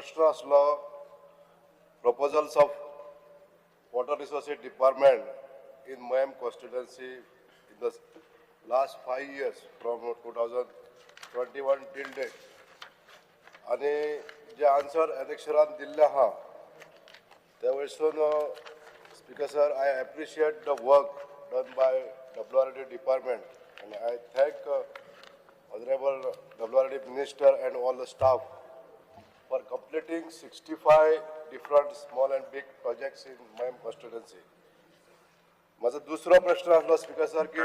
प्रश्न आसलो proposals of water resources department in Mayam constituency in the last 5 years from 2021 till date. आणि जे answer अध्यक्षरान दिल्ले आहा त्या वयरसून speaker sir, I appreciate the work done by WRD department and I thank Honorable WRD Minister and all the staff for completing 65 different small and big projects in Mayam constituency. माझा दुसरा प्रश्न आसलो speaker sir की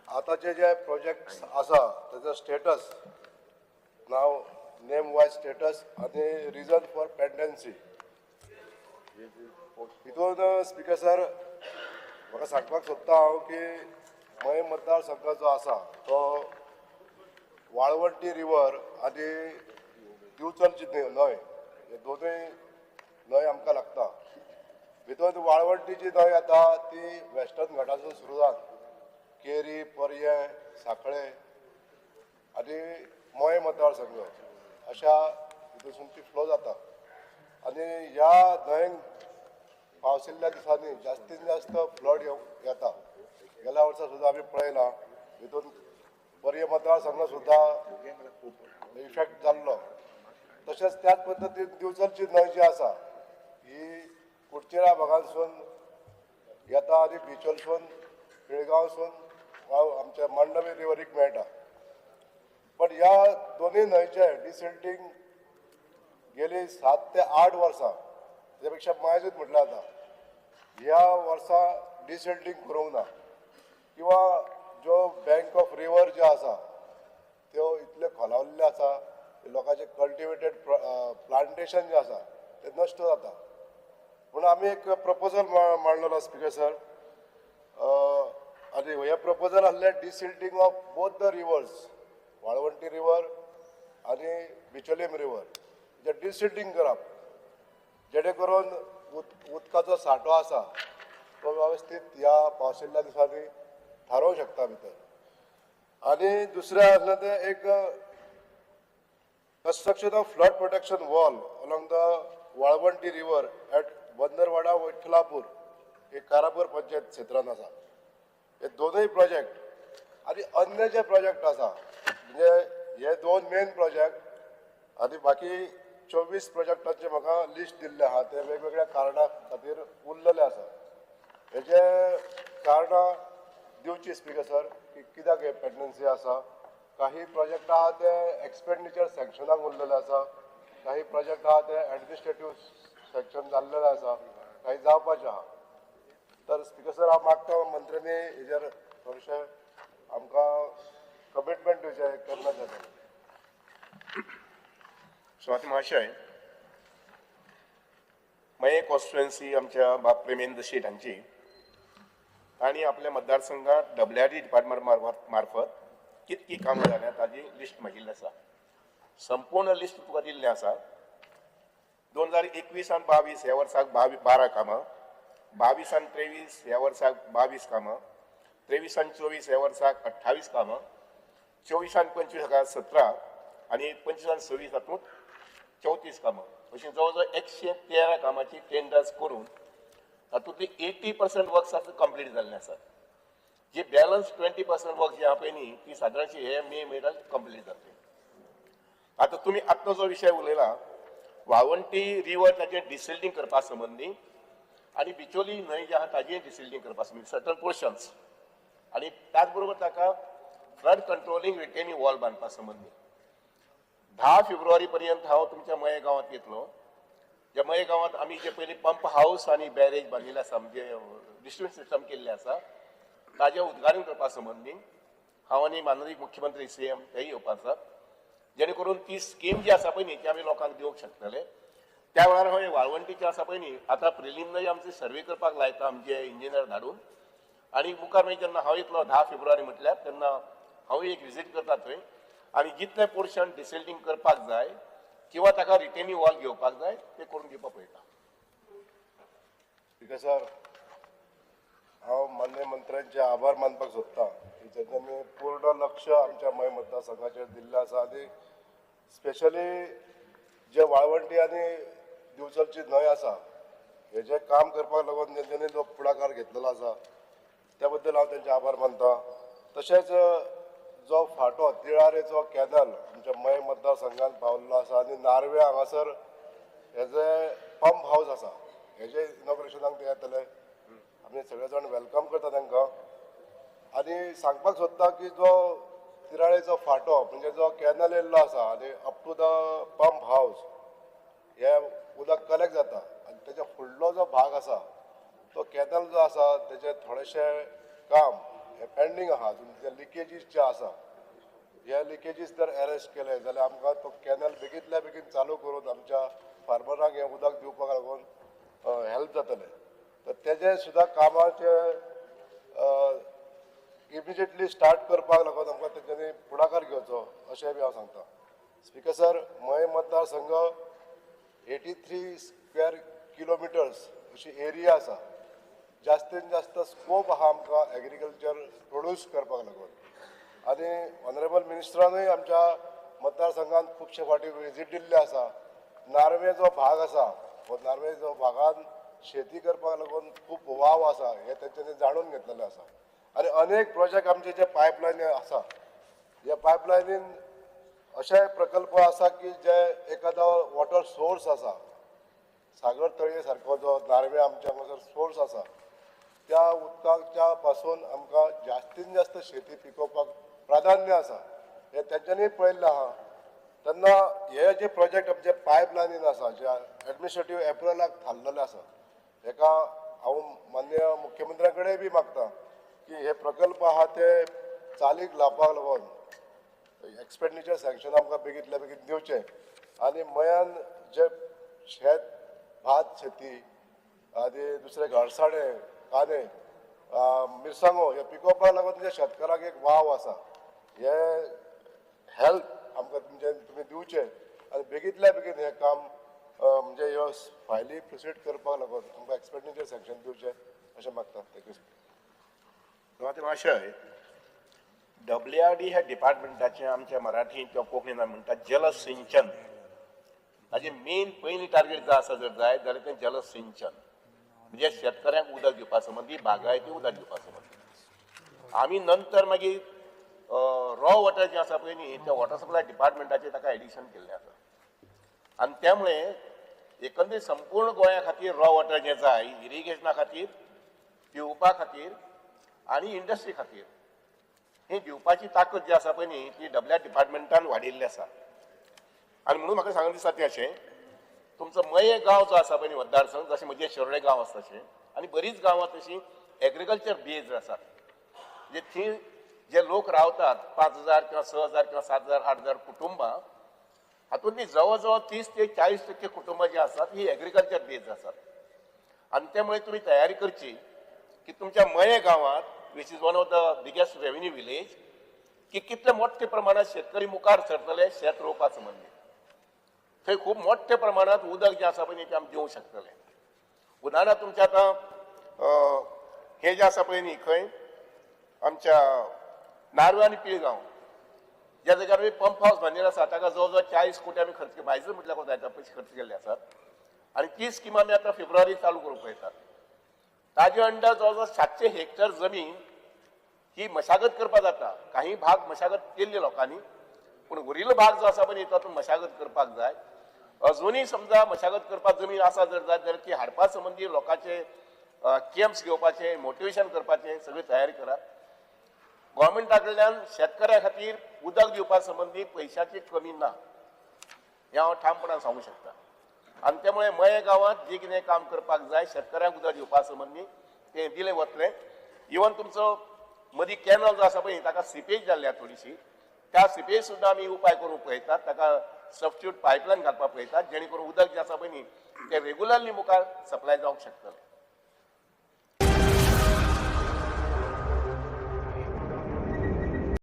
आताचे जे projects आसा त्याचा status नाव name wise status आणि रिजन फॉर पेंडन्सी हितून स्पीकर सर म्हाका सांगपाक सोदता हांव की मय मतदारसंघ जो आसा तो वाळवंटी रिवर आनी दिवचलची न्हंय हे दोनूय न्हंय आमकां लागता. भितर वाळवंटी जी न्हंय येता ती वेस्टर्न घाटासून सुरू जावन केरी, पर्ये, सांखळे आनी मय मतदारसंघ अशा हितून ती फ्लो जाता. आनी ह्या न्हंयेक पावसिल्ल्या दिसांनी जास्तीत जास्त फ्लड येता. गेल्या वर्सा सुद्दां आमी पळयलां हितून पर्ये मतदारसंघ सुद्दां इफेक्ट जाल्लो. तशेंच त्याच पद्दतीन दिवचलची न्हंय जी आसा ही कुडचिरा भागांसून येता आनी बिचोलसून पिळगांवसून आमच्या मांडवी रिवरीक मेळटा. पण ह्या दोनूय न्हंयचे डिसिल्टींग गेली 7 ते 8 वर्सां तेच्या पेक्षा मायजूच म्हटल्यार जाता. ह्या वर्सा डिसिल्टींग करूंक ना किंवा ज्यो बँक ऑफ रिवर ज्यो आसा त्यो इतले खोलावल्ले आसा लोकांचे कल्टिवेटेड प्लांटेशन जे आसा ते नश्ट जाता. म्हणून आमी एक प्रपोजल मांडलेलो स्पीकर सर आनी हे प्रपोजल आसले डिसिल्टींग ऑफ बोथ द रिवर्स वाळवंटी रिवर आनी बिचोलीम रिवर जे डिसिल्टींग करप जेणे करून उदकाचो सांठो आसा तो वेवस्थीत ह्या पावसिल्ल्या दिसांनी थारोवंक शकता भितर. आनी दुसरें आसलें तें एक construction of flood protection wall along the Walwanti river at Bandarwada, Vithlapur, हे कारापूर पंचायत क्षेत्रांत आसा. हे दोनूय प्रोजेक्ट आनी अन्य जे प्रोजेक्ट आसा म्हणजे हे दोन मेन प्रोजेक्ट आनी बाकी 24 प्रोजेक्टांचे म्हाका लिस्ट दिल्ले आहा ते वेगवेगळ्या कारणां खातीर उरलेले आसा. हेजे कारणां दिवची स्पीकर सर की कित्याक हे पेंडन्सी आसा. काही प्रोजेक्ट आहा ते एक्सपेंडिचर सँक्शनाक उरलेले आसा, काही प्रोजेक्ट आहा ते एडमिनिस्ट्रेटिव्ह सँक्शन जाल्लेले आसा, काही जावपाचे आहा. तर स्पीकर सर हांव मागता मंत्र्यांनी हेजेर थोडेशें आमकां कमिटमेंट दिवचें केन्ना जाता. स्वाती महाशय, मये कॉन्स्टिट्युएन्सी आमच्या बाब प्रेमेंद्र शेठ हांची आणि आपल्या मतदारसंघात WRD डिपार्टमेंट मार्फत कितकी कामां जाल्यात ताजी लिस्ट मागिल्ली आसा. संपूर्ण लिस्ट तुका दिल्लें आसा. 2021 आनी 22 ह्या वर्साक 12 कामां, 22 आनी 23 ह्या वर्साक 22 कामां, 23 आनी 24 ह्या वर्साक 28 कामां, 24 आनी 25 हाका 17 आनी 25 आनी 26 हातूंत 34 कामां अशीं जवळ 113 कामाची टेंडर्स करून तातूंतली 80% वर्क्स आतां कंप्लीट जाल्ले आसात. जी बॅलन्स 20% वर्क जी आहा पळय न्ही ती सादारणशी हे मे म्हयन्यात कंप्लीट जातली. आतां तुमी आत्तां जो विशय उलयला वाळवंटी रिवर ताचें डिसिल्टींग करपा संबंदी आनी बिचोली न्हंय जी आहा ताजें डिसिल्टींग करपा संबंदी सर्टन पोर्शन्स आनी त्याच बरोबर ताका फ्लड कंट्रोलिंग रिटेनिंग वॉल बांदपा संबंदी 10 फेब्रुवारी पर्यंत हांव तुमच्या मये गांवांत येतलो. ज्या मये गांवांत आमी जे पयलीं पंप हाऊस आनी बॅरेज बांदिल्ले आसा म्हणजे डिस्ट्रिब्युशन सिस्टम केल्लें आसा ताजें उद्घाटन करपा संबंधी हांव आनी माननीय मुख्यमंत्री CM तेय येवपाक आसात. जेणे करून ती स्कीम जी आसा पळय न्ही ती आमी लोकांक दिवंक शकतले. त्या वेळार हांव वाळवंटीचें आसा पळय न्ही आतां प्रिलिमिनरी आमचे सर्वे करपाक लायता आमचे इंजिनियर धाडून आनी मुखार मागीर जेन्ना हांव येतलो 10 फेब्रुवारी म्हटल्यार तेन्ना हांव एक विजीट करता थंय आनी जितले पोर्शन डिसिल्टींग करपाक जाय किंवा ताका रिटेनिंग वॉल घेवपाक जाय ते करून दिवपाक पळयता. स्पीकर सर, हांव मान्य मंत्र्यांचे आभार मानपाक सोदतां की जेन्ना पूर्ण लक्ष आमच्या मय मतदारसंघाचेर दिल्लें आसा आनी स्पेशली जे वाळवंटी आनी दिवचलची न्हंय आसा हेजें काम करपाक लागून तेंच्यांनी जो फुडाकार घेतलेलो आसा त्या बद्दल हांव तेंचे आभार मानता. तशेंच जो फाटो तिळारेचो कॅनल आमच्या मय मतदारसंघात पावल्लो आसा आनी नार्वे हांगासर हेजे पंप हाऊस आसा हेजे इनॉग्रेशनाक ते येतले. आमी सगळे जाण वेलकम करता तांकां आनी सांगपाक सोदता की जो तिराळेचो फाटो म्हणजे जो कॅनल येयल्लो आसा आनी up to the pump house हे उदक कलेक्ट जाता आनी तेच्या फुडलो जो भाग आसा तो कॅनल जो आसा तेचे थोडेशे काम हे पेंडींग आहा अजून जे लिकेजीस जे आसा हे लिकेजीस जर अरेस्ट केले जाल्यार आमकां तो कॅनल बेगींतल्या बेगीन चालू करून आमच्या फार्मरांक हे उदक दिवपाक लागून हेल्प जातले. तर तेजे सुद्दां कामाचे इमिजिएटली स्टार्ट करपाक लागून आमकां तेंच्यांनी फुडाकार घेवचो अशें बी हांव सांगता. स्पिकर सर, मय मतदारसंघ 83 स्क्वेअर किलोमिटर्स अशी एरिया आसा. जास्तीत जास्त स्कोप आहा आमकां एग्रीकल्चर प्रोड्यूस करपाक लागून आनी ऑनरेबल मिनिस्टरानूय आमच्या मतदारसंघात खुबशे फावटी विजीट दिल्ले आसा. नार्वे जो भाग आसा हो नार्वे जो भागान शेती करपाक लागून खूब वाव आसा हे तेंच्यांनी जाणून घेतलेले आसा आनी अनेक प्रोजेक्ट आमचे जे पायपलायनी आसा ह्या पायपलायनीन अशे प्रकल्प आसा की जे एखादो वॉटर सोर्स आसा सागर तळये सारको जो नार्वे आमच्या हांगासर सोर्स आसा त्या उदकाच्या पासून आमकां जास्तीत जास्त शेती पिकोवपाक प्राधान्य आसा हे तेंच्यांनी पळयल्लें आहा. तेन्ना हे जे प्रोजेक्ट आमचे पायपलायनीन आसा जे एडमिनिस्ट्रेटीव एप्रुवलाक थारलेले आसा हेका हांव माननीय मुख्यमंत्र्या कडेन बी मागता की हे प्रकल्प आहा ते चालीक लावपाक लागून एक्सपेंडिचर सँक्शन आमकां बेगींतल्या बेगीन दिवचें आनी मयान जे शेत भात शेती आनी दुसरे घळसाणे कांदे मिरसांगो हे पिकोवपाक लागून तुमच्या शेतकाराक एक वाव आसा. हे हेल्प आमकां तुमी दिवचे आनी बेगींतल्या बेगीन हें काम म्हणजे ह्यो फायली प्रोसीड करपाक लागून आमकां एक्सपेंडिचर सँक्शन दिवचें अशें मागता. थँक्यू. सुवातेर अशें WRD ह्या डिपार्टमेंटाचें आमच्या मराठींत किंवा कोंकणीन म्हणटात जलसिंचन. हाजे मेन पयलीं टार्गेट जो आसा जर जाय जाल्यार तें जलसिंचन म्हणजे शेतकऱ्यांक उदक दिवपा संबंदी बागायती उदक दिवपा संबंदी. आमी नंतर मागीर रॉ वॉटर जें आसा पळय न्ही त्या वॉटर सप्लाय डिपार्टमेंटाचें ताका एडिशन केल्लें आसा आनी त्यामुळे एकंदरीत संपूर्ण गोंया खातीर रॉ वॉटर जें जाय इरिगेशना खातीर पिवपा खातीर आनी इंडस्ट्री खातीर ही दिवपाची ताकद जी आसा पळय न्ही ती WRD डिपार्टमेंटान वाडिल्ली आसा. आनी म्हणून म्हाका सांगून दिसता तें अशें तुमचो मये गांव जो आसा पळय न्ही मतदारसंघ जशें म्हजें शेरडे गांव आसा तशें आनी बरींच गांवां तशीं एग्रीकल्चर बेस्ड आसात म्हणजे थंय जे लोक रावतात 5,000 किंवा 6,000 किंवा 7,000 8,000 कुटुंबां हातूंतली जवळ जवळ 30 ते 40% कुटुंबां जी आसात ही एग्रीकल्चर बेस्ड आसात आनी त्यामुळे तुमी तयारी करची की तुमच्या मये गांवांत which is one of the biggest revenue village की कितले मोठ्या प्रमाणात शेतकरी मुखार सरतले शेत रोवपा संबंधी. थंय खूब मोठ्या प्रमाणात उदक जें आसा पळय तें आमी दिवंक शकतले. उदाहरणार्थ तुमचें आतां हे जें आसा पळय न्ही खंय आमच्या नार्वे आनी पिळगांव ज्या जाग्यार पंप हाऊस बांदिल्लो आसा ताका जवळ जवळ 40 कोटी आमी खर्च भायजर म्हटल्यार कोण जायता पयशे खर्च केल्ले आसात आनी ती स्कीम आमी आतां फेब्रुवारी चालू करूंक पळयतात. ताजे अंडर जवळ जवळ 700 हेक्टर जमीन ही मशागत करपाक जाता. काही भाग मशागत केल्ले लोकांनी पूण उरिल्लो भाग जो आसा पळय तातूंत मशागत करपाक जाय. अजुनूय समजा मशागत करपाक जमीन आसा जर जाय जाल्यार ती हाडपा संबंधी लोकांचे कॅम्प्स घेवपाचे मोटिवेशन करपाचे सगळी तयारी करात. गव्हर्मेंटा कडल्यान शेतकऱ्या खातीर उदक दिवपा संबंधी पयशांची कमी ना हें हांव ठामपणान सांगूंक शकता. आनी त्यामुळे मये गांवांत जे कितें काम करपाक जाय शेतकऱ्यांक उदक दिवपा संबंधी तें दिलें वतलें. इवन तुमचो मदीं कॅनल जो आसा पळय ताका सिपेज जाल्ल्या थोडीशी त्या सिपेज सुद्दां आमी उपाय करूंक पळयतात. ताका सबस्टिट्यूट पायपलायन घालपाक पळयतात जेणे करून उदक जें आसा पळय न्ही तें रेग्युलरली मुखार सप्लाय जावंक शकतलें.